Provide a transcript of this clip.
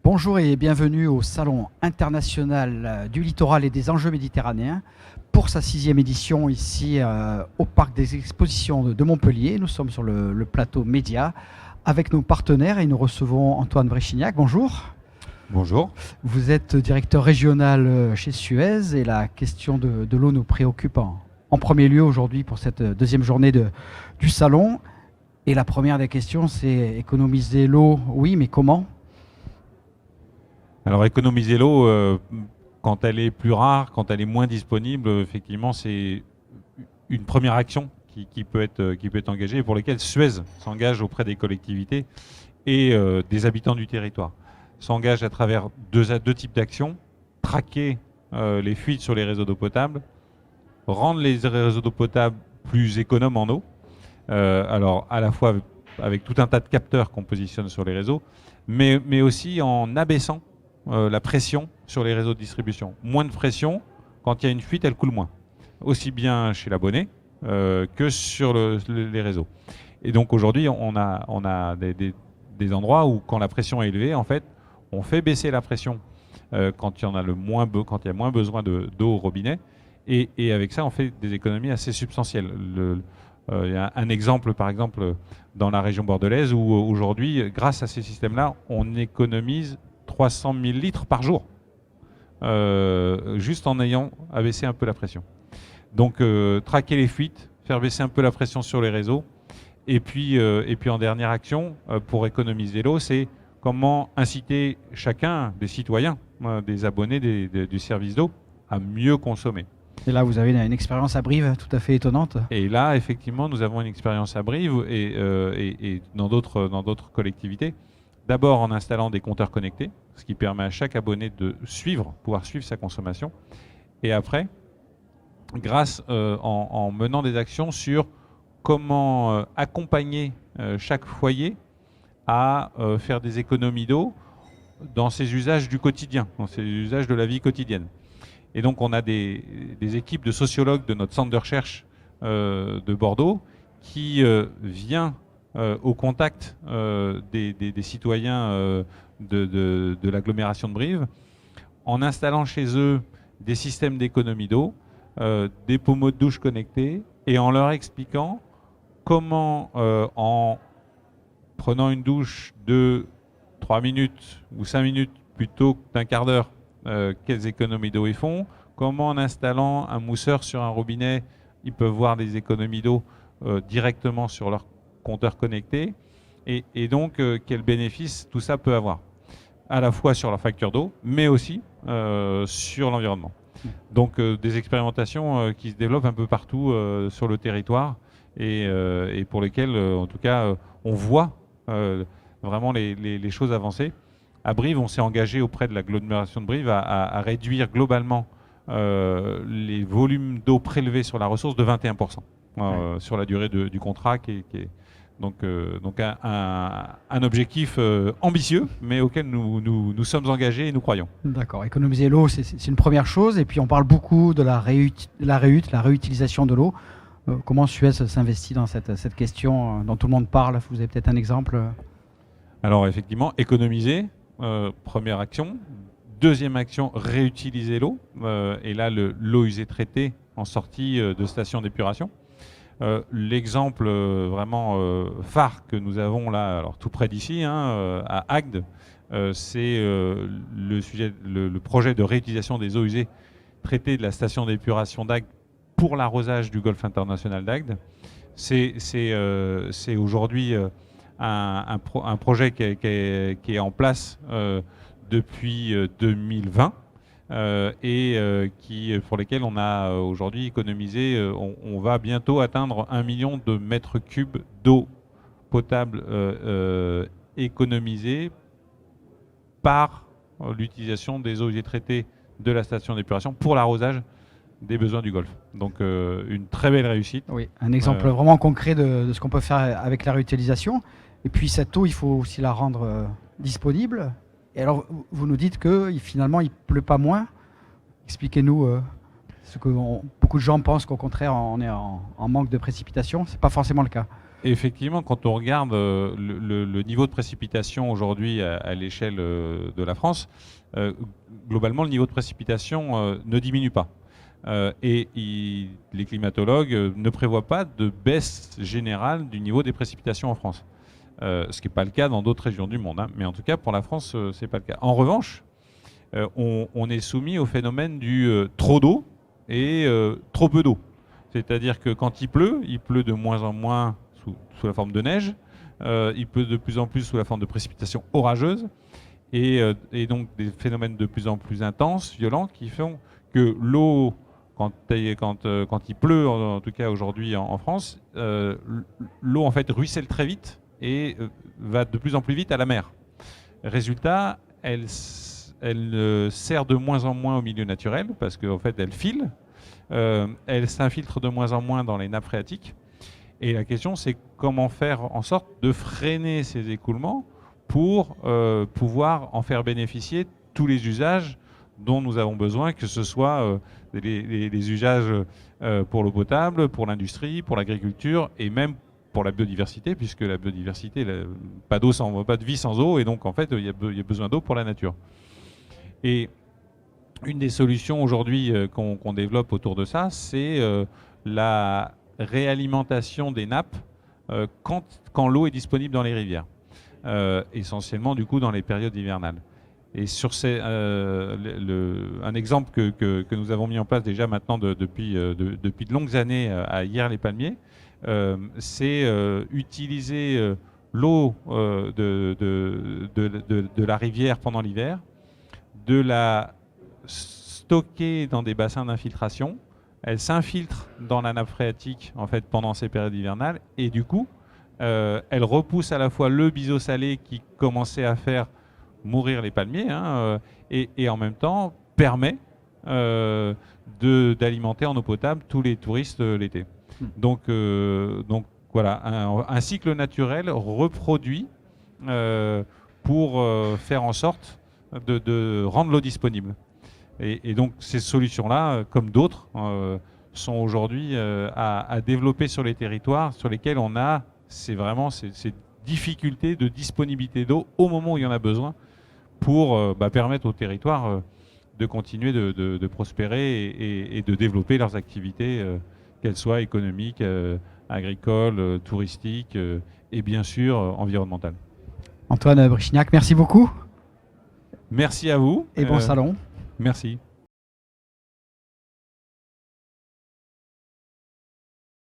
Bonjour et bienvenue au Salon international du littoral et des enjeux méditerranéens pour sa 6e édition ici au Parc des Expositions de Montpellier. Nous sommes sur le plateau Média avec nos partenaires et nous recevons Antoine Bréchignac. Bonjour. Bonjour. Vous êtes directeur régional chez Suez et la question de l'eau nous préoccupe en premier lieu aujourd'hui pour cette deuxième journée du Salon. Et la première des questions, c'est économiser l'eau, oui, mais comment ? Alors économiser l'eau, quand elle est plus rare, quand elle est moins disponible, effectivement, c'est une première action qui peut être engagée et pour laquelle Suez s'engage auprès des collectivités et des habitants du territoire. S'engage à travers deux types d'actions: traquer les fuites sur les réseaux d'eau potable, rendre les réseaux d'eau potable plus économes en eau, alors à la fois avec tout un tas de capteurs qu'on positionne sur les réseaux, mais aussi en abaissant la pression sur les réseaux de distribution. Moins de pression, quand il y a une fuite, elle coule moins, aussi bien chez l'abonné que sur les réseaux. Et donc aujourd'hui, on a des endroits où, quand la pression est élevée, en fait, on fait baisser la pression quand il y a moins besoin d'eau au robinet, et avec ça, on fait des économies assez substantielles. Il y a un exemple, par exemple, dans la région bordelaise, où aujourd'hui, grâce à ces systèmes-là, on économise 300 000 litres par jour, juste en ayant abaissé un peu la pression. Donc, traquer les fuites, faire baisser un peu la pression sur les réseaux, et puis en dernière action, pour économiser l'eau, c'est comment inciter chacun des citoyens, des abonnés du service d'eau, à mieux consommer. Et là, vous avez une expérience à Brive tout à fait étonnante. Et là, effectivement, nous avons une expérience à Brive et dans d'autres collectivités. D'abord en installant des compteurs connectés, ce qui permet à chaque abonné de pouvoir suivre sa consommation. Et après, grâce en menant des actions sur comment accompagner chaque foyer à faire des économies d'eau dans ses usages du quotidien, dans ses usages de la vie quotidienne. Et donc on a des équipes de sociologues de notre centre de recherche de Bordeaux qui vient au contact des citoyens de l'agglomération de Brive, en installant chez eux des systèmes d'économie d'eau, des pommeaux de douche connectés, et en leur expliquant comment, en prenant une douche de 3 minutes ou 5 minutes plutôt d'un quart d'heure, quelles économies d'eau ils font, comment en installant un mousseur sur un robinet, ils peuvent voir des économies d'eau directement sur leur compteur connecté, et donc quels bénéfices tout ça peut avoir, à la fois sur leur facture d'eau, mais aussi sur l'environnement. Donc des expérimentations qui se développent un peu partout sur le territoire, et pour lesquelles, en tout cas, on voit vraiment les choses avancer. À Brive, on s'est engagé auprès de l'agglomération de Brive à réduire globalement les volumes d'eau prélevés sur la ressource de 21% sur la durée du contrat, qui est donc un objectif ambitieux, mais auquel nous sommes engagés et nous croyons. D'accord. Économiser l'eau, c'est une première chose. Et puis on parle beaucoup de la réutilisation de l'eau. Comment Suez s'investit dans cette question dont tout le monde parle? Vous avez peut-être un exemple? Alors effectivement, économiser, première action. Deuxième action, réutiliser l'eau. Et là, l'eau usée traitée en sortie de station d'épuration. L'exemple vraiment phare que nous avons là, alors tout près d'ici, à Agde, c'est le projet de réutilisation des eaux usées traitées de la station d'épuration d'Agde pour l'arrosage du golfe international d'Agde. C'est aujourd'hui un projet qui est en place depuis 2020. Pour lesquels on a aujourd'hui économisé, on va bientôt atteindre 1 million de mètres cubes d'eau potable économisée par l'utilisation des eaux usées traitées de la station d'épuration pour l'arrosage des besoins du Golfe. Donc une très belle réussite. Oui, un exemple vraiment concret de ce qu'on peut faire avec la réutilisation. Et puis cette eau, il faut aussi la rendre disponible. Et alors, vous nous dites que finalement, il ne pleut pas moins. Expliquez-nous ce que beaucoup de gens pensent qu'au contraire, on est en manque de précipitation. Ce n'est pas forcément le cas. Effectivement, quand on regarde le niveau de précipitation aujourd'hui à l'échelle de la France, globalement, le niveau de précipitation ne diminue pas. Les climatologues ne prévoient pas de baisse générale du niveau des précipitations en France. Ce qui n'est pas le cas dans d'autres régions du monde, hein. Mais en tout cas, pour la France, ce n'est pas le cas. En revanche, on est soumis au phénomène du trop d'eau et trop peu d'eau. C'est-à-dire que quand il pleut de moins en moins sous la forme de neige, il pleut de plus en plus sous la forme de précipitations orageuses, et donc des phénomènes de plus en plus intenses, violents, qui font que l'eau, quand il pleut, en tout cas aujourd'hui en France, l'eau en fait ruisselle très vite et va de plus en plus vite à la mer. Résultat, elle sert de moins en moins au milieu naturel parce qu'en fait elle file, elle s'infiltre de moins en moins dans les nappes phréatiques. Et la question, c'est comment faire en sorte de freiner ces écoulements pour pouvoir en faire bénéficier tous les usages dont nous avons besoin, que ce soit les usages pour l'eau potable, pour l'industrie, pour l'agriculture et même pour la biodiversité, puisque la biodiversité, pas de vie sans eau, et donc en fait il y a besoin d'eau pour la nature. Et une des solutions aujourd'hui qu'on développe autour de ça, c'est la réalimentation des nappes quand l'eau est disponible dans les rivières, essentiellement du coup dans les périodes hivernales. Et sur un exemple que nous avons mis en place déjà maintenant depuis de longues années à Hyères-les-Palmiers, c'est utiliser l'eau de la rivière pendant l'hiver, de la stocker dans des bassins d'infiltration. Elle s'infiltre dans la nappe phréatique en fait pendant ces périodes hivernales, et du coup elle repousse à la fois le biseau salé qui commençait à faire mourir les palmiers, hein, et en même temps permet d'alimenter en eau potable tous les touristes l'été. Donc voilà, un cycle naturel reproduit pour faire en sorte de rendre l'eau disponible. Et donc ces solutions-là, comme d'autres, sont aujourd'hui à développer sur les territoires sur lesquels on a ces difficultés de disponibilité d'eau au moment où il y en a besoin, pour permettre aux territoires de continuer de prospérer et de développer leurs activités, qu'elles soient économiques, agricoles, touristiques et bien sûr environnementales. Antoine Brichignac, merci beaucoup. Merci à vous. Et bon salon. Merci.